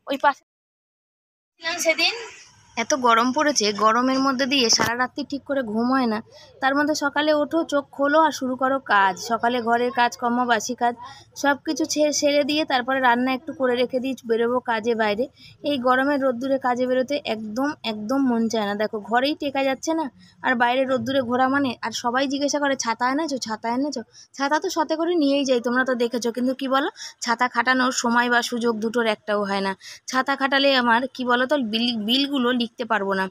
ওই পাশে সেদিন এত গরম পড়েছে, গরমের মধ্যে দিয়ে সারা রাত্রি ঠিক করে ঘুম হয় না। তার মধ্যে সকালে ওঠো, চোখ খোলো আর শুরু করো কাজ। সকালে ঘরের কাজকর্ম, বাসি কাজ সব কিছু সেরে দিয়ে তারপরে রান্না একটু করে রেখে দিই, বেরোবো কাজে বাইরে। এই গরমের রোদ্দুরে কাজে বেরোতে একদম একদম মন চায় না। দেখো ঘরেই টেকা যাচ্ছে না, আর বাইরে রোদ্দুরে ঘোরা মানে। আর সবাই জিজ্ঞাসা করে ছাতা এনেছো, ছাতা এনেছো। ছাতা তো সাথে করে নিয়েই যাই, তোমরা তো দেখেছো। কিন্তু কি বলো, ছাতা খাটানোর সময় বা সুযোগ দুটোর একটাও হয় না। ছাতা খাটালে আমার কি বলো তো, বিলগুলো লিখতে পারবো না।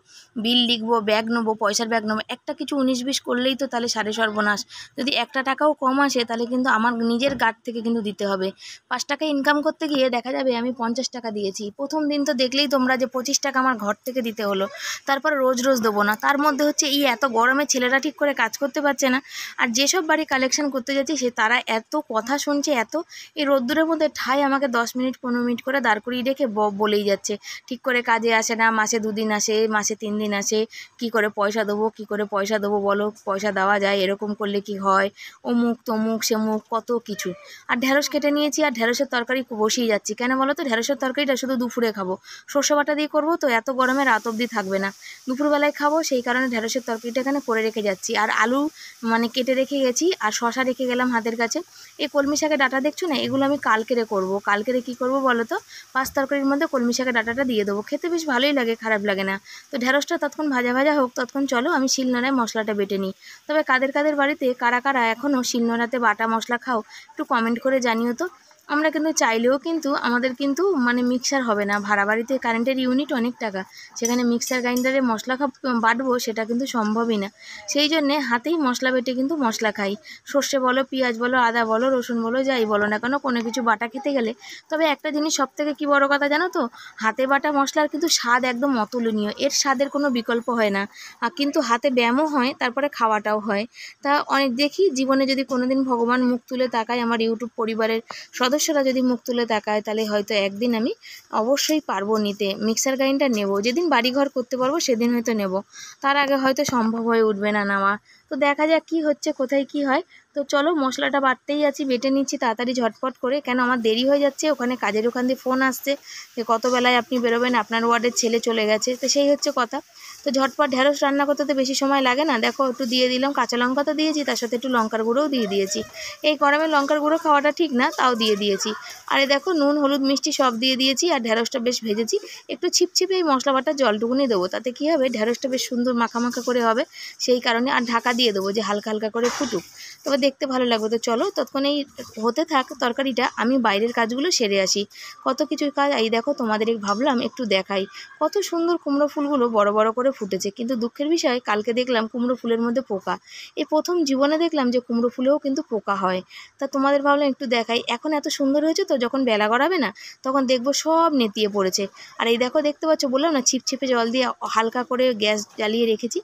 বিল লিখবো, ব্যাগ নেবো, পয়সার ব্যাগ নেবো, একটা কিছু 19-20 করলেই তো তাহলে সাড়ে সর্বনাশ। যদি একটা টাকাও কম আসে তাহলে কিন্তু আমার নিজের গার্ড থেকে কিন্তু দিতে হবে। 5 টাকা ইনকাম করতে গিয়ে দেখা যাবে আমি 50 টাকা দিয়েছি। প্রথম দিন তো দেখলেই তোমরা যে 25 টাকা আমার ঘর থেকে দিতে হলো। তারপর রোজ রোজ দেবো না। তার মধ্যে হচ্ছে এই এত গরমে ছেলেরা ঠিক করে কাজ করতে পারছে না। আর যেসব বাড়ি কালেকশন করতে যাচ্ছি তারা এত কথা শুনছে, এত এই রোদ্দুরের মধ্যে ঠাই আমাকে 10 মিনিট 15 মিনিট করে দাঁড় করিয়ে রেখে বলেই যাচ্ছে ঠিক করে কাজে আসে না, মাসে 2 দিন আসে, মাসে 3 দিন আসে, কি করে পয়সা দেবো, কি করে পয়সা দেবো বলো, পয়সা দেওয়া যায়, এরকম করলে কি হয়, অমুক তমুক সেমুক কত কিছু। আর ঢ্যাঁড়স কেটে নিয়েছি, আর ঢ্যাঁড়সের তরকারি বসিয়ে যাচ্ছি। কেন বলো তো, ঢ্যাঁড়সের তরকারিটা শুধু দুপুরে খাবো, সর্ষে বাটা দিয়ে করবো তো, এত গরমে রাত অবধি থাকবে না, দুপুরবেলায় খাবো, সেই কারণে ঢ্যাঁড়সের তরকারিটা এখানে করে রেখে যাচ্ছি। আর আলু মানে কেটে রেখে গেছি, আর শশা রেখে গেলাম হাতের কাছে। এই কলমি শাকের ডাঁটা দেখছো না, এগুলো আমি কালকেরে করবো। কালকেরে কী করবো বলো তো, পাঁচ তরকারির মধ্যে কলমি শাকের ডাঁটাটা দিয়ে দেবো, খেতে বেশ ভালোই লাগে, খারাপ লাগে না। তো ঢ্যাঁড়সটা ততক্ষণ ভাজা ভাজা হোক, ততক্ষণ চলো আমি শিলনোড়ায় মশলাটা বেটে নিই। তবে কাদের কাদের বাড়িতে কারা কারা এখনও শিলনোড়াতে বাটা মশলা খাও, একটু কমেন্ট করে জানিও তো। আমরা কিন্তু চাইলেও কিন্তু আমাদের কিন্তু মানে মিক্সার হবে না, ভাড়া বাড়িতে কারেন্টের ইউনিট অনেক টাকা, সেখানে মিক্সার গ্রাইন্ডারে মশলা বাটবো সেটা কিন্তু সম্ভবই না। সেই জন্যে হাতেই মশলা বেটে কিন্তু মশলা খাই। সর্ষে বলো, পেঁয়াজ বলো, আদা বলো, রসুন বলো, যাই বলো না কেন, কোনো কিছু বাটা খেতে গেলে। তবে একটা জিনিস সবথেকে কি বড় কথা জানো তো, হাতে বাটা মশলার কিন্তু স্বাদ একদম অতুলনীয়, এর স্বাদের কোনো বিকল্প হয় না। কিন্তু হাতে ব্যায়ামও হয়, তারপরে খাওয়াটাও হয়। তা অনেক দেখি জীবনে যদি কোনোদিন ভগবান মুখ তুলে তাকায়, আমার ইউটিউব পরিবারের সদস্যরা যদি মুখ তুলে তাকায়, তাহলে হয়তো একদিন আমি অবশ্যই পারবো নিতে, মিক্সার গ্রাইন্ডার নেব। যেদিন বাড়িঘর করতে পারবো সেদিন হয়তো নেব, তার আগে হয়তো সম্ভব হয়ে উঠবে না নেওয়া। তো দেখা যাক কী হচ্ছে, কোথায় কি হয়। তো চলো মশলাটা বাটতেই আছি, বেটে নিচ্ছি তাড়াতাড়ি ঝটপট করে, কেন আমার দেরি হয়ে যাচ্ছে। ওখানে কাজের ওখান দিয়ে ফোন আসছে যে কত বেলায় আপনি বেরোবেন, আপনার ওয়ার্ডের ছেলে চলে গেছে, তো সেই হচ্ছে কথা। তো ঝটপট ঢ্যাঁড়স রান্না করতে তো বেশি সময় লাগে না। দেখো একটু দিয়ে দিলাম, কাঁচা লঙ্কা তো দিয়েছি, তার সাথে একটু লঙ্কার গুঁড়োও দিয়ে দিয়েছি। এই গরমে লঙ্কার গুঁড়ো খাওয়াটা ঠিক না, তাও দিয়ে দিয়েছি। আর এই দেখো নুন হলুদ মিষ্টি সব দিয়ে দিয়েছি, আর ঢ্যাঁড়সটা বেশ ভেজেছি। একটু ছিপছিপে এই মশলা বাটার জলটুকুনি দেবো, তাতে কী হবে, ঢ্যাঁড়সটা বেশ সুন্দর মাখা মাখা করে হবে। সেই কারণে আর ঢাকা দিয়ে দেবো যে হালকা হালকা করে ফুটুক, তবে দেখতে ভালো লাগবে। তো চলো ততক্ষণ এই হতে থাক তরকারিটা, আমি বাইরের কাজগুলো সেরে আসি। কত কিছু কাজ, এই দেখো তোমাদের ভাবলাম একটু দেখাই, কত সুন্দর কুমড়ো ফুলগুলো বড় বড় করে ফুটেছে। কিন্তু দুঃখের বিষয়, কালকে দেখলাম কুমড়ো ফুলের মধ্যে পোকা। এই প্রথম জীবনে দেখলাম যে কুমড়ো ফুলেও কিন্তু পোকা হয়। তা তোমাদের ভাবলাম একটু দেখাই। এখন এত সুন্দর হয়েছে, তো যখন বেলা গড়াবে না তখন দেখবো সব নেতিয়ে পড়েছে। আর এই দেখো দেখতে পাচ্ছ, বললাম না ছিপছিপে জল দিয়ে হালকা করে গ্যাস জ্বালিয়ে রেখেছি,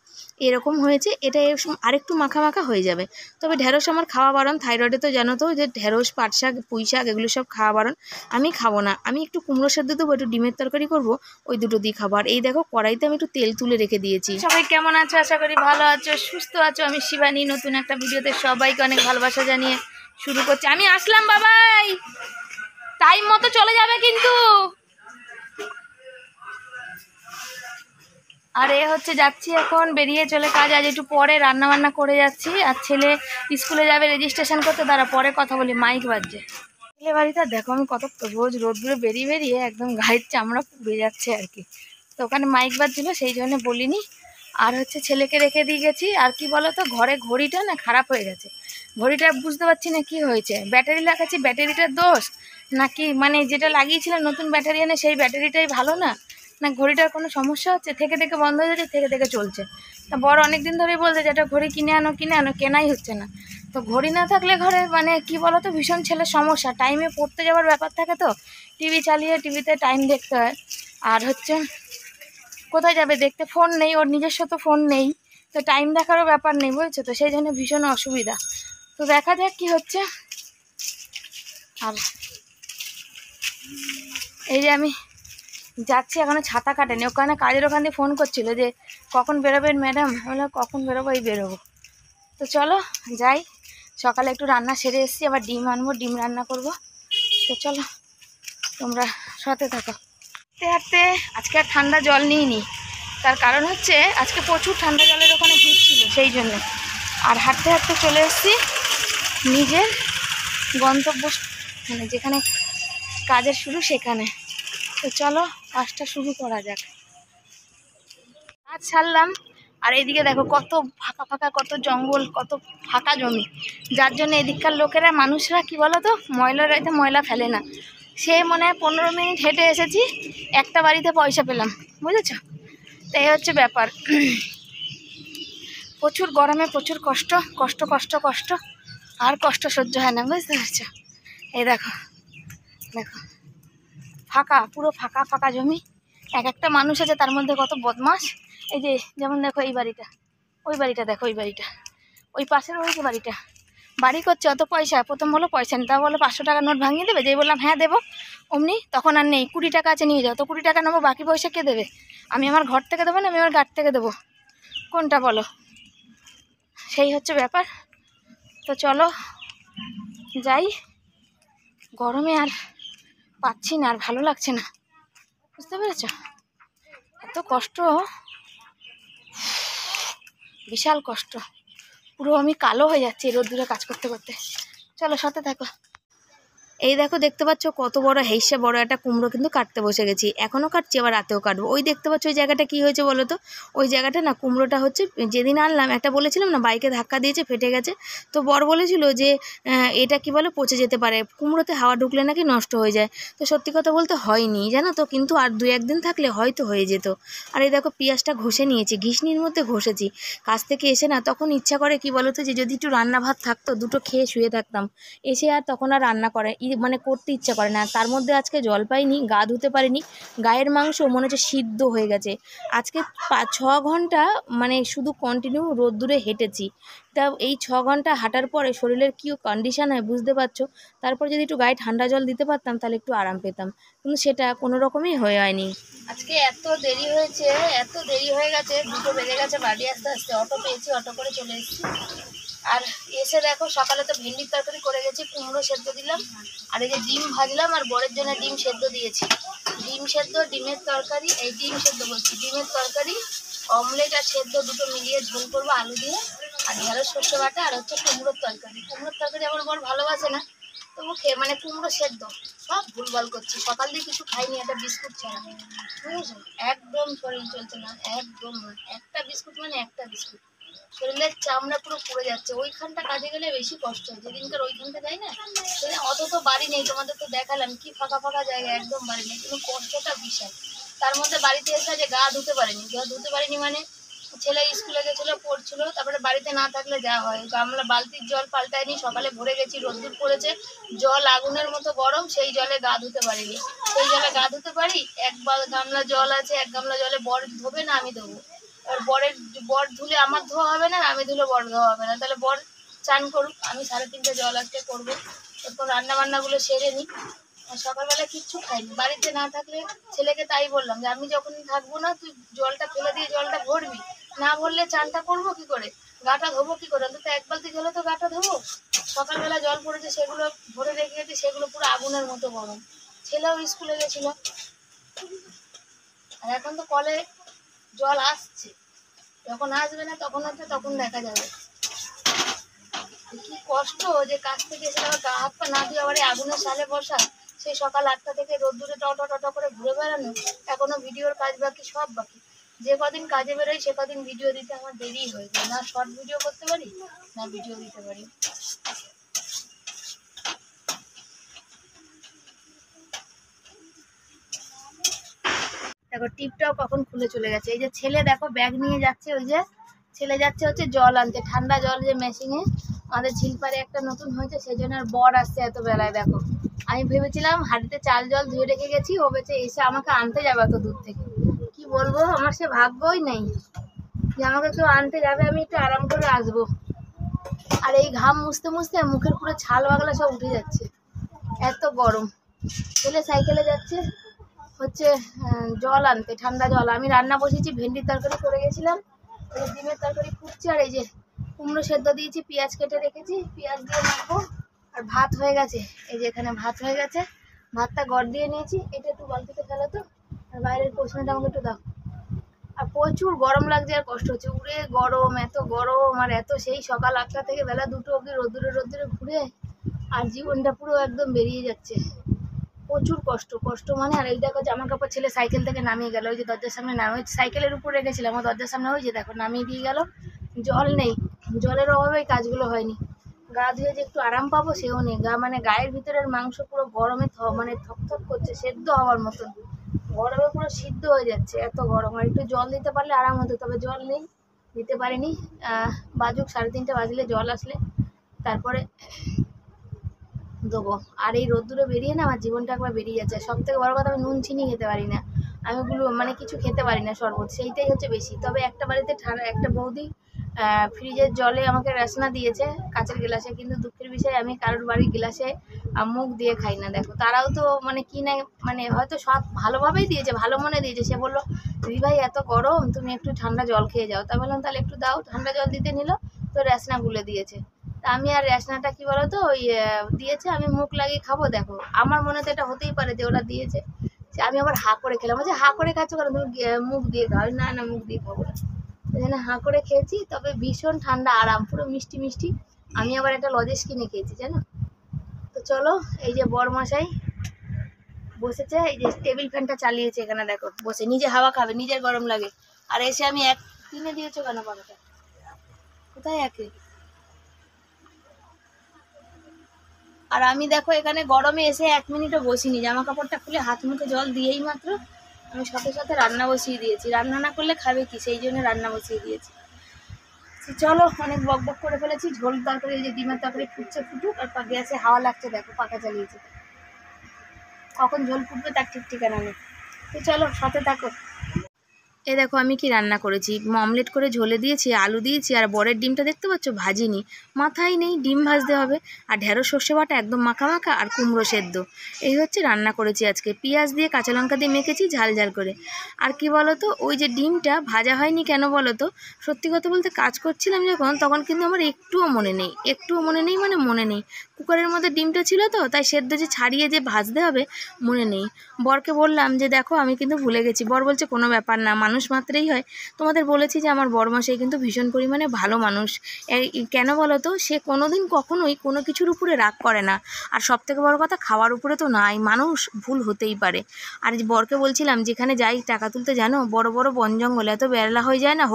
এরকম হয়েছে। এটা আরেকটু মাখা মাখা হয়ে যাবে। তবে ঢ্যাঁড়স আমার খাওয়া বারণ, থাইরয়েডে তো জানো তো যে ঢ্যাঁড়স, পাট শাক, পুঁই শাক এগুলো সব খাওয়া বারণ, আমি খাবো না। আমি একটু কুমড়ো সেদ্ধ দেবো, একটু ডিমের তরকারি করবো, ওই দুটো দিয়ে খাবো। আর এই দেখো কড়াইতে আমি একটু তেল তুলে রেখে দিয়েছি। সবাই কেমন আছো, আশা করি ভালো আছো, সুস্থ আছো। আমি শিবানী, নতুন একটা ভিডিওতে সবাইকে অনেক ভালোবাসা জানিয়ে শুরু করছি। আমি আসলাম বাবাই, টাইম মতো চলে যাবে কিন্তু। আর এ হচ্ছে যাচ্ছি এখন, বেরিয়ে চলে কাজ, আজ একটু পরে রান্না বান্না করে যাচ্ছি। আর ছেলে স্কুলে যাবে রেজিস্ট্রেশন করতে, তারা পরে কথা বলি, মাইক বাজছে। ছেলে বাড়িতে দেখো আমি কত রোজ রোদ্দুরে বেরিয়ে বেরিয়ে একদম গায়ের চামড়া পুড়ে যাচ্ছে আর কি। তো ওখানে মাইক বাজছিল, সেই জন্য বলিনি। আর হচ্ছে ছেলেকে রেখে দিয়ে গেছি। আর কি বলো তো, ঘরে ঘড়িটা না খারাপ হয়ে গেছে। ঘড়িটা বুঝতে পারছি না কি হয়েছে, ব্যাটারি লাগাচ্ছি, ব্যাটারিটার দোষ নাকি মানে যেটা লাগিয়েছিলাম নতুন ব্যাটারি এনে সেই ব্যাটারিটাই ভালো না, না ঘড়িটার কোনো সমস্যা হচ্ছে, থেকে থেকে বন্ধ হয়ে যাচ্ছে, থেকে থেকে চলছে। তা বড় অনেক দিন ধরেই বলছে যে একটা ঘড়ি কিনে আনো কিনে আনো, কেনাই হচ্ছে না। তো ঘড়ি না থাকলে ঘরে মানে কি বলো তো, ভীষণ ছেলের সমস্যা, টাইমে পড়তে যাওয়ার ব্যাপার থাকে, তো টিভি চালিয়ে টিভিতে টাইম দেখতে হয়। আর হচ্ছে কোথায় যাবে দেখতে, ফোন নেই, ওর নিজস্ব তো ফোন নেই, তো টাইম দেখারও ব্যাপার নেই, বুঝছো তো, সেই জন্য ভীষণ অসুবিধা। তো দেখা যাক কি হচ্ছে। আর এই যে আমি যাচ্ছি, এখনো ছাতা কাটেনি, ওখানে কাজের ওখান দিয়ে ফোন করছিল যে কখন বেরোবেন ম্যাডাম, আমি বললাম কখন বেরোবো, এই বেরোবো। তো চলো যাই, সকালে একটু রান্না সেরে এসেছি, আবার ডিম আনবো, ডিম রান্না করব। তো চলো তোমরা সাথে থাকো। হাঁটতে হাঁটতে আজকে আর ঠান্ডা জল নিইনি, তার কারণ হচ্ছে আজকে প্রচুর ঠান্ডা জলের ওখানে ভিড় ছিল সেই জন্য। আর হাঁটতে হাঁটতে চলে এসেছি নিজের গন্তব্য, মানে যেখানে কাজের শুরু সেখানে। তো চলো কাজটা শুরু করা যাক। কাজ ছাড়লাম, আর এইদিকে দেখো কত ফাঁকা ফাঁকা, কত জঙ্গল, কত ফাঁকা জমি, যার জন্য এদিককার লোকেরা, মানুষরা কি বলো তো, ময়লার বাড়িতে ময়লা ফেলে না। সে মনে হয় 15 মিনিট হেঁটে এসেছি, একটা বাড়িতে পয়সা পেলাম, বুঝেছ? তো এই হচ্ছে ব্যাপার। প্রচুর গরমে প্রচুর কষ্ট কষ্ট কষ্ট কষ্ট, আর কষ্ট সহ্য হয় না, বুঝতে পারছো? এই দেখো দেখো ফাঁকা, পুরো ফাঁকা ফাঁকা জমি, এক একটা মানুষ আছে, তার মধ্যে কত বদমাস। এই যে যেমন দেখো এই বাড়িটা, ওই বাড়িটা দেখো, ওই বাড়িটা, ওই পাশের ওই যে বাড়িটা, বাড়ি করছে অত পয়সা। প্রথম বলো পয়সা নেই, তা বলো 500 টাকা নোট ভাঙিয়ে দেবে। যেই বললাম হ্যাঁ দেবো, অমনি তখন আর নেই, 20 টাকা আছে নিয়ে যাও। তো 20 টাকা নেবো, বাকি পয়সা কে দেবে? আমি আমার ঘর থেকে দেবো না আমি আমার গাড়ি থেকে দেবো? কোনটা বলো? সেই হচ্ছে ব্যাপার। তো চলো যাই, গরমে আর পাচ্ছি না, আর ভালো লাগছে না, বুঝতে পেরেছ? এত কষ্ট, বিশাল কষ্ট, পুরো আমি কালো হয়ে যাচ্ছি রোদ্দুরে কাজ করতে করতে। চলো সাথে থাকো। এই দেখো, দেখতে পাচ্ছ কত বড় হেইসে বড় একটা কুমড়ো কিন্তু কাটতে বসে গেছি। এখনও কাটছি, আবার রাতেও কাটবো। ওই দেখতে পাচ্ছ ওই জায়গাটা কি হয়েছে বলো তো? ওই জায়গাটা না, কুমড়োটা হচ্ছে যেদিন আনলাম, একটা বলেছিলাম না বাইকে ধাক্কা দিয়েছে ফেটে গেছে। তো বর বলেছিল যে এটা কি বলে পচে যেতে পারে, কুমড়োতে হাওয়া ঢুকলে নাকি নষ্ট হয়ে যায়। তো সত্যি কথা বলতে হয়নি জানো তো, কিন্তু আর 2-1 দিন থাকলে হয়তো হয়ে যেত। আর এই দেখো পেঁয়াজটা ঘষে নিয়েছি, ঘিসনির মধ্যে ঘষেছি। কাজ থেকে এসে না তখন ইচ্ছা করে কি বলো তো, যে যদি একটু রান্না ভাত থাকতো, দুটো খেয়ে শুয়ে থাকতাম। এসে আর তখন আর রান্না করে মানে করতে ইচ্ছা করে না। তার মধ্যে আজকে জল পাইনি, গা ধুতে পারিনি, গায়ের মাংস মনে হচ্ছে সিদ্ধ হয়ে গেছে। আজকে 5-6 ঘন্টা মানে শুধু কন্টিনিউ রোদ্দুরে হেঁটেছি। তা এই 6 ঘন্টা হাঁটার পরে শরীরের কী কন্ডিশান হয় বুঝতে পারছো। তারপর যদি একটু গায়ে ঠান্ডা জল দিতে পারতাম তাহলে একটু আরাম পেতাম, কিন্তু সেটা কোনো রকমই হয়নি। আজকে এত দেরি হয়েছে, এত দেরি হয়ে গেছে, 2টো বেজে গেছে বাড়ি আসতে আসতে। অটো পেয়েছি, অটো করে চলে এসেছি। আর এসে দেখো সকালে তো ভেন্ডির তরকারি করে গেছি, কুমড়ো সেদ্ধ দিলাম, আর এই যে ডিম ভাজলাম, আর বরের জন্য ডিম সেদ্ধ দিয়েছি। ডিম সেদ্ধ, ডিমের তরকারি, এই ডিম সেদ্ধ বলছি, ডিমের তরকারি, অমলেট আর সেদ্ধ দুটো মিলিয়ে ঝোল করবো আলু দিয়ে, আর ঢেঁড়স সর্ষে বাটা, আর হচ্ছে কুমড়োর তরকারি। কুমড়োর তরকারি আমার বর ভালোবাসে না, তবু খেয়ে মানে কুমড়ো সেদ্ধ, সব ভুলভাল করছি। সকাল দিয়ে কিছু খাইনি, একটা বিস্কুট ছাড়া, বুঝেছো? একদম শরীর চলছে না, একদম না। একটা বিস্কুট মানে একটা বিস্কুট, শরীরের চামড়া পুরো পুড়ে যাচ্ছে। ওইখানটা কাজে গেলে বেশি কষ্ট হয়, যেদিনকার ওইখানটা যাই না, সেদিন অত তো বাড়ি নেই, তোমাদের তো দেখালাম কি ফাঁকা ফাঁকা জায়গা, একদম বাড়ি নেই, কিন্তু কষ্টটা বিশাল। তার মধ্যে বাড়িতে এসে যে গা ধুতে পারিনি মানে ছেলে স্কুলে গেছিলো, পড়ছিল, তারপরে বাড়িতে না থাকলে যা হয়, গামলা বালতির জল পাল্টায়নি, সকালে ভরে গেছি, রোদ্দুর পড়েছে, জল আগুনের মতো গরম, সেই জলে গা ধুতে পারিনি। সেই জলে গা ধুতে পারি, এক গামলা জল আছে, এক গামলা জলে বর ধোবে না আমি ধোবো। আর বর ধুলে আমার ধোয়া হবে না, আমি ধুলে বর ধোয়া হবে না, তাহলে বর চান করুক, আমি 3:30 জল আজকে করবো। এরপর রান্না বান্নাগুলো সেরে নিই। সকালবেলা কিচ্ছু খাইনি, বাড়িতে না থাকলে ছেলেকে তাই বললাম যে আমি যখন থাকবো না তুই জলটা ফেলে দিয়ে জলটা ভরবি, না ভরলে চানটা করবো কি করে, গাটা ধোবো কি করে, অন্তত 1 বালতি জলে তো গাটা ধোবো। সকালবেলা জল পড়েছে, সেগুলো ভরে রেখে গেছে, সেগুলো পুরো আগুনের মতো গরম। ছেলেও স্কুলে গেছিল, আর এখন তো কলে জল আসছে, যখন আসবে না তখন হচ্ছে, তখন দেখা যাবে। কি কষ্ট যে কাজ থেকে এসে আবার গা হাত পা না দিয়ে আবার আগুনের সালে বসা, সেই সকাল 8টা থেকে রোদ্দুরে টটো টটো করে ঘুরে বেড়ানো, এখনো ভিডিওর কাজ বাকি, সব বাকি। যে কদিন কাজে বেরোই সে কদিন ভিডিও দিতে আমার দেরি হয়ে যায়, না শর্ট ভিডিও করতে পারি না ভিডিও দিতে পারি। দেখো টিপটাও কখন খুলে চলে গেছে। এই যে ছেলে দেখো ব্যাগ নিয়ে যাচ্ছে, ওই যে ছেলে যাচ্ছে হচ্ছে জল আনতে, ঠান্ডা জল, যে মেশিনে আমাদের ঝিলপাড়ে একটা নতুন হয়েছে, সেই জন্য আর বর আসছে এত বেলায়। দেখো আমি ভেবেছিলাম হাঁড়িতে চাল জল ধুয়ে রেখে গেছি, ও বেঁচে এসে আমাকে আনতে যাবে এত দূর থেকে। কি বলবো, আমার সে ভাগ্যই নেই যে আমাকে কেউ আনতে যাবে, আমি একটু আরাম করে আসবো। আর এই ঘাম মুছতে মুছতে মুখের পুরো ছাল বাগলা সব উঠে যাচ্ছে, এত গরম। ছেলে সাইকেলে যাচ্ছে হচ্ছে জল আনতে, ঠান্ডা জল। আমি রান্না বসেছি, ভেন্ডির তরকারি করে গেছিলাম, এই ডিমের তরকারি ফুটছে, আর এই যে কুমড়ো সেদ্ধ দিয়েছি, পেঁয়াজ কেটে রেখেছি, পেঁয়াজ দিয়ে মাখবো। আর ভাত হয়ে গেছে, এই যে এখানে ভাত হয়ে গেছে, ভাতটা গড় দিয়ে নিয়েছি। এটা একটু বালতিতে ফেলো তো, আর বাইরের পোষণটা আমাকে একটু দাও। আর প্রচুর গরম লাগছে আর কষ্ট হচ্ছে, উড়ে গরম, এত গরম আর এত, সেই সকাল 8টা থেকে বেলা 2টো অবধি রোদ্দুরে রোদ্দুরে ঘুরে আর জীবনটা পুরো একদম বেরিয়ে যাচ্ছে। প্রচুর কষ্ট কষ্ট মানে। আর এই দেখো জামা কাপড় ছেলে সাইকেল থেকে নামিয়ে গেল, ওই যে দরজার সামনে নামিয়ে, সাইকেলের উপর রেখেছিলাম, আমার দরজার সামনে, ওই যে দেখো নামিয়ে দিয়ে গেল। জল নেই, জলের অভাবে কাজগুলো হয়নি। গা ধুয়ে যে একটু আরাম পাবো সেও নেই। মানে গায়ের ভিতরের মাংস পুরো গরমে মানে থকথক করছে, সেদ্ধ হওয়ার মতন গরমে পুরো সিদ্ধ হয়ে যাচ্ছে, এত গরম। আর একটু জল দিতে পারলে আরাম হতো, তবে জল নেই, দিতে পারিনি। বাজুক 3:30 বাজলে জল আসলে তারপরে দেবো। আর এই রোদ্দুরে বেরিয়ে না আমার জীবনটা একবার বেরিয়ে যাচ্ছে। সব থেকে বড় কথা, আমি নুন চিনি খেতে পারি না, আমি ওগুলো মানে কিছু খেতে পারি না, শরবত, সেইটাই হচ্ছে বেশি। তবে একটা বাড়িতে একটা বৌদি ফ্রিজের জলে আমাকে রসনা দিয়েছে কাঁচের গ্লাসে, কিন্তু দুঃখের বিষয় আমি কারোর বাড়ির গ্লাসে মুখ দিয়ে খাই না। দেখো তারাও তো মানে কি না, মানে হয়তো সব ভালোভাবেই দিয়েছে, ভালো মনে দিয়েছে। সে বললো দিদি ভাই এত গরম, তুমি একটু ঠান্ডা জল খেয়ে যাও। তা বললাম তাহলে একটু দাও, ঠান্ডা জল দিতে নিল, তো রসনা গুলে দিয়েছে। তা আমি আর রসনাটা কি বলতো ওই দিয়েছে, আমি মুখ লাগিয়ে খাবো। দেখো আমার মনে তো এটা হতেই পারে যে ওরা দিয়েছে, আমি আবার হা করে খেলাম। বলছে হা করে খাচ্ছ কেন, তুমি মুখ দিয়ে খাও। না না, মুখ দিয়ে খাবো না, ওই জন্য হা করে খেয়েছি। তবে ভীষণ ঠান্ডা, আরাম, পুরো মিষ্টি মিষ্টি। আমি আবার একটা লজেন্স কিনে খেয়েছি জানো। তো চলো, এই যে বরমশাই বসেছে, এই যে টেবিল ফ্যানটা চালিয়েছে এখানে, দেখো বসে নিজে হাওয়া খাবে, নিজের গরম লাগে। আর এসে আমি এক কিনে দিয়েছো কেন পাখাটা, কোথায় একে। আর আমি দেখো এখানে গরমে এসে 1 মিনিটও বসিনি, জামা কাপড়টা খুলে হাত মুখে জল দিয়েই মাত্র আমি সাথে সাথে রান্না বসিয়ে দিয়েছি। রান্না না করলে খাবে কি, সেই জন্য রান্না বসিয়ে দিয়েছি। চলো, অনেক বক বক করে ফেলেছি। ঝোল তরকারি, এই যে ডিমের তরকারি ফুটছে, ফুটুক। আর গ্যাসে হাওয়া লাগছে, দেখো পাখা চালিয়েছে, কখন ঝোল ফুটবে তার ঠিক ঠিকানা নেই। তো চলো সাথে থাকো। এ দেখো আমি কি রান্না করেছি, অমলেট করে ঝোলে দিয়েছি, আলু দিয়েছি, আর বরের ডিমটা দেখতে পাচ্ছ ভাজিনি, মাথায় নেই, ডিম ভাজতে হবে। আর ঢেঁড়স সর্ষে বাটা একদম মাখা মাখা, আর কুমড়ো সেদ্ধ, এই হচ্ছে রান্না করেছি আজকে। পেঁয়াজ দিয়ে কাঁচা লঙ্কা দিয়ে মেখেছি ঝাল ঝাল করে। আর কি বলো তো, ওই যে ডিমটা ভাজা হয়নি কেন বলো তো, সত্যি কথা বলতে কাজ করছিলাম যখন, তখন কিন্তু আমার একটুও মনে নেই, একটুও মনে নেই, মানে মনে নেই। কুকারের মধ্যে ডিমটা ছিল তো, তাই সেদ্ধ যে ছাড়িয়ে যে ভাজতে হবে মনে নেই। বরকে বললাম যে দেখো আমি কিন্তু ভুলে গেছি। বর বলছে কোনো ব্যাপার না, মানুষ মাত্রেই হয়। তোমাদের বলেছি যে আমার বরমশাই কিন্তু ভীষণ পরিমাণে ভালো মানুষ। কেন বলো তো, সে কোনোদিন কখনোই কোনো কিছুর উপরে রাগ করে না। আর সব থেকে বড় কথা, খাওয়ার উপরে তো নাই, মানুষ ভুল হতেই পারে। আর বরকে বলছিলাম যেখানে যাই টাকা তুলতে, জানো বড় বড় বন জঙ্গলে এত বেলা হয়ে যায় না,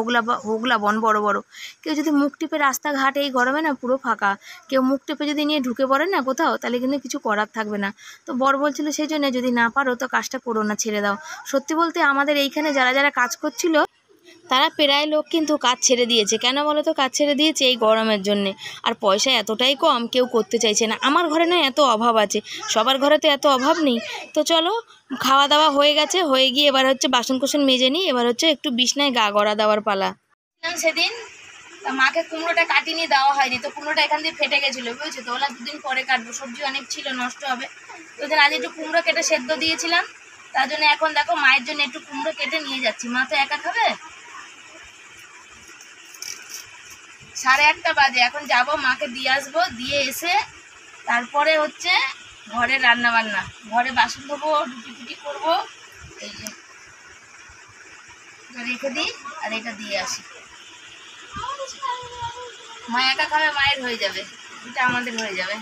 হোগলা বন বড় বড়, কেউ যদি মুখ টিপে, রাস্তাঘাট এই গরমে না পুরো ফাঁকা, কেউ মুখ টিপে যদি নিয়ে ঢুকে পড়ে না কোথাও, তাহলে কিন্তু কিছু করার থাকবে না। তো বর বলছিল সেই জন্য যদি না পারো তো কাজটা করো না, ছেড়ে দাও। সত্যি বলতে আমাদের এইখানে যারা যারা কাজ করছিল, তারা প্রায় লোক কিন্তু কাজ ছেড়ে দিয়েছে। কেন বলো তো কাজ ছেড়ে দিয়েছে, এই গরমের জন্যে। আর পয়সা এতটাই কম, কেউ করতে চাইছে না। আমার ঘরে না এত অভাব আছে, সবার ঘরে তো এত অভাব নেই। তো চলো, খাওয়া দাওয়া হয়ে গেছে, হয়ে গিয়ে এবার হচ্ছে বাসন কোসন মেজে নিই, এবার হচ্ছে একটু বিছনায় গা গড়া দেওয়ার পালা। সেদিন মাকে কুমড়োটা কাটিনি, দেওয়া হয়নি, তো কুমড়োটা এখান দিয়ে ফেটে গেছিলো, বুঝেছো তো। ওলা 2 দিন পরে কাটবো, সবজি অনেক ছিল, নষ্ট হবে। তো আজ একটু কুমড়ো কেটে সেদ্ধ দিয়েছিলাম, তার জন্য এখন দেখো মায়ের জন্য একটু কুমড়ো কেটে নিয়ে যাচ্ছি। মা তো একা খাবে। 8:30 বাজে, এখন যাব, মাকে দিয়ে আসবো, দিয়ে এসে তারপরে হচ্ছে ঘরে রান্না বান্না, ঘরে বাসন ধোবো, রুটি ফুটি করবো। এই যে রেখে দিই, আর এটা দিয়ে আসি। মা একা খাবে, মায়ের হয়ে যাবে, এটা আমাদের হয়ে যাবে।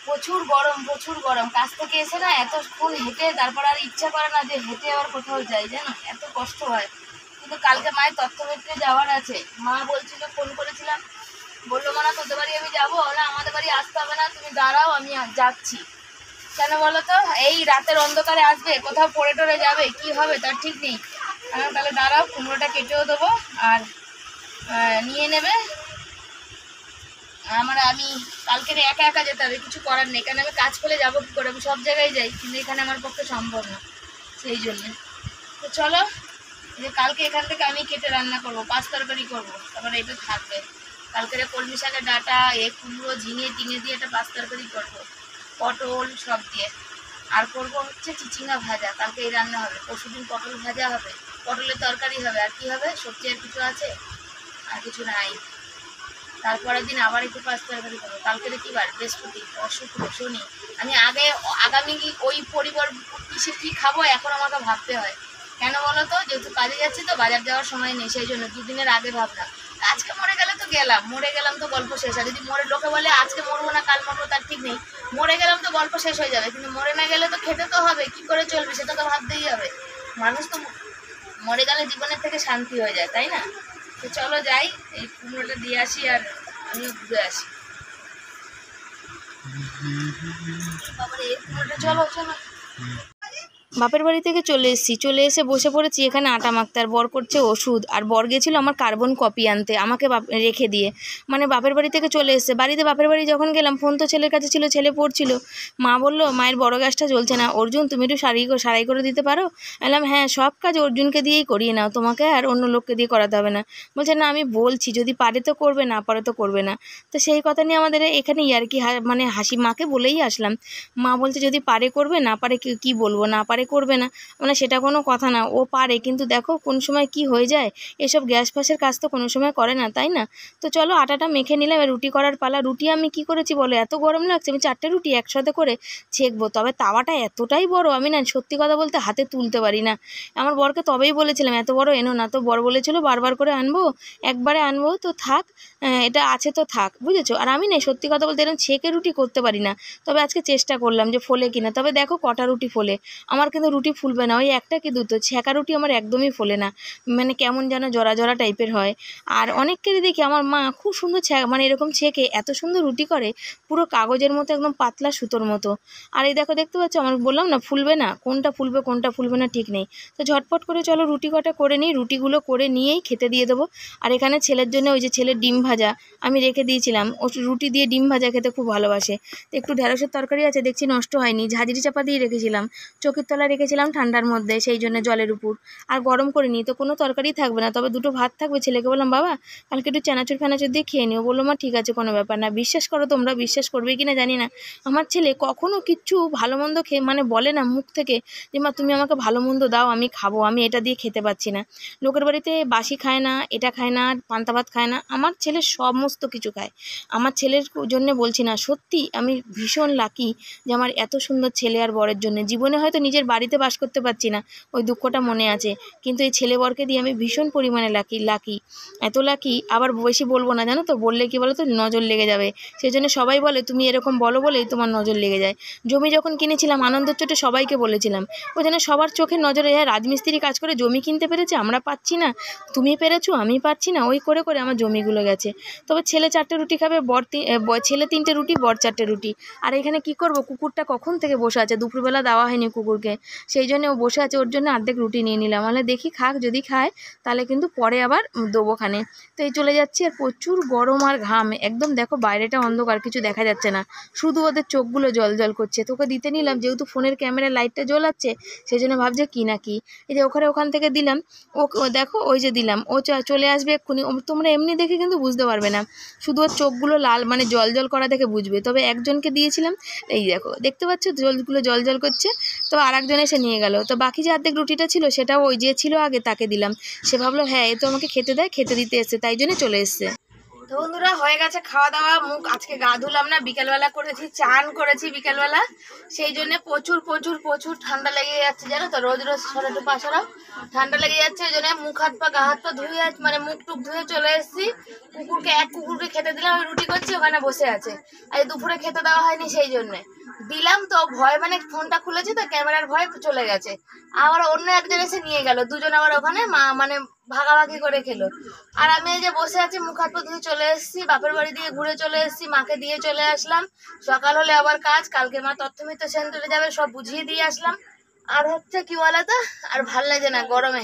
প্রচুর গরম, প্রচুর গরম। কাজ থেকে এসে না এতক্ষণ হেঁটে, তারপর আর ইচ্ছা করে না যে হেঁটে আবার কোথাও যাই, জানো এত কষ্ট হয়। কিন্তু কালকে মায়ের তথ্যমিত্রে যাওয়ার আছে। মা বলছিল, ফোন করেছিলাম, বললো মা না তোদের বাড়ি আমি যাবো, না আমাদের বাড়ি আসতে হবে না, তুমি দাঁড়াও আমি যাচ্ছি। কেন বলো তো, এই রাতের অন্ধকারে আসবে, কোথাও পড়ে টরে যাবে, কি হবে তার ঠিক নেই। তাহলে দাঁড়াও, কুমড়োটা কেটেও দেবো, আর নিয়ে নেবে। আমি কালকে একা একা যেতে হবে, কিছু করার নেই, কারণ আমি কাজ করে যাবো কী করে, আমি সব জায়গায় যাই, কিন্তু এখানে আমার পক্ষে সম্ভব না, সেই জন্য। তো চলো, যে কালকে এখান থেকে আমি কেটে রান্না করবো, 5 তরকারি করবো, তারপরে এটা থাকবে। কালকে কলমি শাকের ডাঁটা, কুমড়ো, ঝিঙে টিঙে দিয়ে একটা 5 তরকারি করবো, পটল সব দিয়ে। আর করবো হচ্ছে চিচিঙ্গা ভাজা, কালকে এই রান্না হবে। পরশুদিন পটল ভাজা হবে, পটলের তরকারি হবে, আর কি হবে, সবজি আর কিছু আছে, আর কিছু নাই। তারপরের দিন আবার একটু 5 তরকারি করবো। কালকে কি বার, বৃহস্পতি, শুক্র, শনি। আমি আগামী ওই কিসে কী খাবো এখন আমাকে ভাবতে হয়। কেন বলো তো, যেহেতু কাজে যাচ্ছি তো বাজার যাওয়ার সময় নেই, সেই জন্য দুদিনের আগে ভাবনা। আজকে মরে গেলে তো গেলাম, মরে গেলাম তো গল্প শেষ। আর যদি মরে লোকে বলে আজকে মরবো না কাল মরবো তার ঠিক নেই, মরে গেলাম তো গল্প শেষ হয়ে যাবে। কিন্তু মরে না গেলে তো খেতে তো হবে, কি করে চলবে সেটা তো ভাবতেই হবে। মানুষ তো মরে গেলে জীবনের থেকে শান্তি হয়ে যায়, তাই না? তো চলো যাই, এই কুমড়োটা দিয়ে আসি আর আমিও ঘুরে আসি। বাবারে এই কুমড়োটা, চলো চলো। বাপের বাড়ি থেকে চলে এসে বসে পড়েছি এখানে আটা মাখতে। আর বর করছে ওষুধ, আর বর গেছিলো আমার কার্বন কপি আনতে, আমাকে রেখে দিয়ে। মানে বাপের বাড়ি থেকে চলে এসছে, বাড়িতে বাপের বাড়ি যখন গেলাম ফোন তো ছেলের কাছে ছিল, ছেলে পড়ছিল। মা বললো মায়ের বড় গ্যাসটা জ্বলছে না, অর্জুন তুমি একটু সারাই করে দিতে পারো? বললাম হ্যাঁ, সব কাজ অর্জুনকে দিয়েই করিয়ে নাও, তোমাকে আর অন্য লোককে দিয়ে করাতে হবে না। বলছে না আমি বলছি যদি পারে তো করবে, না পারে তো করবে না। তো সেই কথা নিয়ে আমাদের এখানে ইয়ার্কি মানে হাসি, মাকে বলেই আসলাম। মা বলছে যদি পারে করবে, না পারে কি বলবো, না পারে করবে না, মানে সেটা কোনো কথা না, ও পারে। কিন্তু দেখো কোন সময় কি হয়ে যায়, এসব গ্যাস ফ্যাসের কাজ তো কোনো সময় করে না, তাই না? তো চলো আটাটা মেখে নিলাম, রুটি করার পালা। রুটি আমি কি করেছি বলো, এত গরম লাগছে, আমি 4টে রুটি একসাথে করে ছেঁকবো। তবে তাওয়াটা এতটাই বড়, আমি না সত্যি কথা বলতে হাতে তুলতে পারি না। আমার বরকে তবেই বলেছিলাম এত বড় এনো না, তো বর বলেছিল বারবার করে আনবো, একবারে আনবো তো থাক, এটা আছে তো থাক, বুঝেছো? আর আমি না সত্যি কথা বলতে এরকম ছেঁকে রুটি করতে পারি না। তবে আজকে চেষ্টা করলাম যে ফোলে কিনা, তবে দেখো কটা রুটি ফোলে। আমার কিন্তু রুটি ফুলবে না, ওই একটা কি দুটো, ছেঁকা রুটি আমার একদমই ফোলে না, মানে কেমন যেন জরা জরা টাইপের হয়। আর অনেককেরই দেখি আমার মা খুব সুন্দর মানে এরকম ছেঁকে এত সুন্দর রুটি করে, পুরো কাগজের মতো একদম পাতলা সুতোর মতো। আর এই দেখো দেখতে পাচ্ছ, আমার বললাম না ফুলবে না, কোনটা ফুলবে না ঠিক নেই। তো ঝটপট করে চলো রুটি কটা করে নিই, রুটিগুলো করে নিয়েই খেতে দিয়ে দেবো। আর এখানে ছেলের জন্য ওই যে ছেলের ডিম ভাজা আমি রেখে দিয়েছিলাম, ও রুটি দিয়ে ডিম ভাজা খেতে খুব ভালোবাসে। তো একটু ঢেঁড়সের তরকারি আছে দেখছি নষ্ট হয়নি, ঝাঁঝরি চাপা দিয়ে রেখেছিলাম, চোখের তলায় রেখেছিলাম ঠান্ডার মধ্যে, সেই জন্য জলের উপর। আর গরম করে নিই তো কোনো তরকারি থাকবে না, তবে দুটো ভাত থাকবে। ছেলেকে বললাম বাবা কালকে একটু চানাচুর ফেনাচুর দিয়ে খেয়ে নিও, বললো মা ঠিক আছে কোনো ব্যাপার না। বিশ্বাস করো, তোমরা বিশ্বাস করবে কিনা জানি না, আমার ছেলে কখনো কিচ্ছু ভালো মন্দ খেয়ে মানে বলে না মুখ থেকে যে মা তুমি আমাকে ভালো মন্দ দাও আমি খাবো, আমি এটা দিয়ে খেতে পাচ্ছি না। লোকের বাড়িতে বাসি খায় না, এটা খায় না, পান্তা ভাত খায় না, আমার ছেলে সমস্ত কিছু খায়। আমার ছেলের জন্য বলছি না, সত্যি আমি ভীষণ লাকি যে আমার এত সুন্দর ছেলে আর বরের জন্য। জীবনে হয়তো নিজের বাড়িতে বাস করতে পারছি না, ওই দুঃখটা মনে আছে, কিন্তু এই ছেলে বরকে দিয়ে আমি ভীষণ পরিমাণে লাকি, এত লাকি। আবার বেশি বলবো না জানো তো, বললে কি বলো তো নজর লেগে যাবে, সেই জন্য সবাই বলে তুমি এরকম বলো বলেই তোমার নজর লেগে যায়। জমি যখন কিনেছিলাম আনন্দের চোটে সবাইকে বলেছিলাম, ওই জন্য সবার চোখের নজরে রাজমিস্ত্রি কাজ করে জমি কিনতে পেরেছে, আমরা পাচ্ছি না, তুমি পেরেছো আমি পাচ্ছি না, ওই করে করে আমার জমিগুলো গেছে। তবে ছেলে 4টে রুটি খাবে, ছেলে 3টে রুটি, বর 4টে রুটি। আর এখানে কি করব, কুকুরটা কখন থেকে বসে আছে, দুপুরবেলা দেওয়া হয়নি কুকুরকে, সেই জন্য ও বসে আছে, ওর জন্য অর্ধেক রুটি নিয়ে নিলাম। মানে দেখি খাক, যদি খায় তাহলে কিন্তু পরে আবার দেবো খানে। তো এই চলে যাচ্ছি, আর প্রচুর গরম আর ঘাম একদম, দেখো বাইরেটা অন্ধকার, কিছু দেখা যাচ্ছে না, শুধু ওদের চোখগুলো জল জল করছে। তোকে দিতে নিলাম, যেহেতু ফোনের ক্যামেরার লাইটটা জ্বলাচ্ছে সেই জন্য ভাবছে কি না কি। এই যে ওখান থেকে দিলাম, ও দেখো ওই যে দিলাম, ও চলে আসবে এক্ষুনি। তোমরা এমনি দেখে কিন্তু বুঝতে পারবে না, শুধু ওর চোখগুলো লাল মানে জল জল করা দেখে বুঝবে। তবে একজনকে দিয়েছিলাম, এই দেখো দেখতে পাচ্ছ জলগুলো জল জল করছে, তো আর একজন এসে নিয়ে গেল। তো বাকি যে অর্ধেক রুটিটা ছিল সেটাও ওই যে ছিল আগে তাকে দিলাম, সে ভাবলো হ্যাঁ এ তো আমাকে খেতে দেয়, খেতে দিতে এসছে, তাই জন্য চলে এসছে। তো বন্ধুরা হয়ে গেছে খাওয়া দাওয়া, মুখ আজকে গা ধুলাম না, বিকেলবেলা করেছি, চান করেছি বিকেলবেলা, সেই জন্য প্রচুর প্রচুর প্রচুর ঠান্ডা লেগে যাচ্ছে জানো তো, রোজ রোজ সরাটো পাশারাও ঠান্ডা লেগে যাচ্ছে, ওই জন্য মুখ হাত পা গা হাত পা ধুয়ে মানে মুখ টুক ধুয়ে চলে এসেছি। কুকুরকে খেতে দিলাম, ওই রুটি করছি ওখানে বসে আছে, আর দুপুরে খেতে দেওয়া হয়নি সেই জন্যে দিলাম। তো ভয় মানে ফোনটা খুলেছি তো ক্যামেরার ভয় চলে গেছে, আবার অন্য একজন এসে নিয়ে গেল, দুজন আবার ওখানে মানে ভাগাভাগি করে খেলো। আর আমি এই যে বসে আছি, মুখ হাত পা ধুয়ে চলে এসেছি, বাপের বাড়ি দিয়ে ঘুরে চলে এসেছি, মাকে দিয়ে চলে আসলাম। সকাল হলে আবার কাজ, কালকে মা তথ্যমিত্র সেন্টারে যাবে, সব বুঝিয়ে দিয়ে আসলাম। আর হচ্ছে কি বলতো, আর ভাল লাগে না গরমে,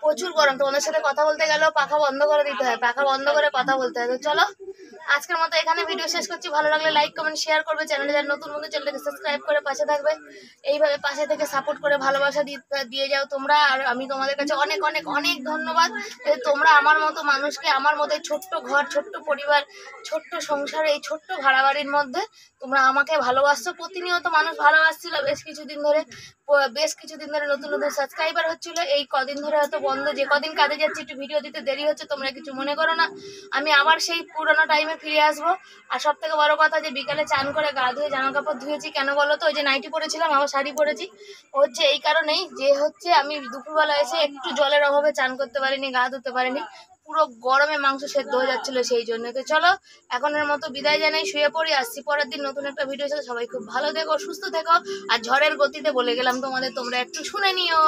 প্রচুর গরম। তোমাদের সাথে কথা বলতে গেলেও পাখা বন্ধ করে দিতে হয়, পাখা বন্ধ করে কথা বলতে হয়। তো চলো আজকের মতো এখানে ভিডিও শেষ করছি, ভালো লাগলে লাইক কমেন্ট শেয়ার করবে, চ্যানেলে যারা নতুন বন্ধু চ্যানেলটাকে সাবস্ক্রাইব করে পাশে থাকবে, এইভাবে পাশে থেকে সাপোর্ট করে ভালোবাসা দিয়ে যাও তোমরা। আর আমি তোমাদের কাছে অনেক অনেক অনেক ধন্যবাদ, তোমরা আমার মতো মানুষকে, আমার মতো ছোট্ট ঘর, ছোট্ট পরিবার, ছোট্ট সংসার, এই ছোট্ট ভাড়া বাড়ির মধ্যে তোমরা আমাকে ভালোবাসছো, প্রতিনিয়ত মানুষ ভালোবাসছিল। বেশ কিছুদিন ধরে নতুন নতুন সাবস্ক্রাইবার হচ্ছিল, এই কদিন ধরে হয়তো বন্ধ, যে কদিন কাজে যাচ্ছি একটু ভিডিও দিতে দেরি হচ্ছে, তোমরা কিছু মনে করো না, আমি আবার সেই পুরোনো টাইমে ফিরে আসবো। আর সব থেকে বড় কথা যে বিকালে চান করে গা ধুয়ে জামা কাপড় ধুয়েছি কেন বলো তো, ওই যে নাইটি পরেছিলাম আবার শাড়ি পরেছি, হচ্ছে এই কারণেই যে হচ্ছে আমি দুপুরবেলা এসে একটু জলের অভাবে চান করতে পারিনি, গা ধুতে পারিনি, পুরো গরমে মাংস সেদ্ধ হয়ে যাচ্ছিল সেই জন্য। তো চলো এখনের মতো বিদায় জানাই, শুয়ে পড়ি, আসছি পরের দিন নতুন একটা ভিডিও সাথে। সবাই খুব ভালো থেকো, সুস্থ থেকো, আর ঝড়ের গতিতে বলে গেলাম তোমাদের, তোমরা একটু শুনে নিও।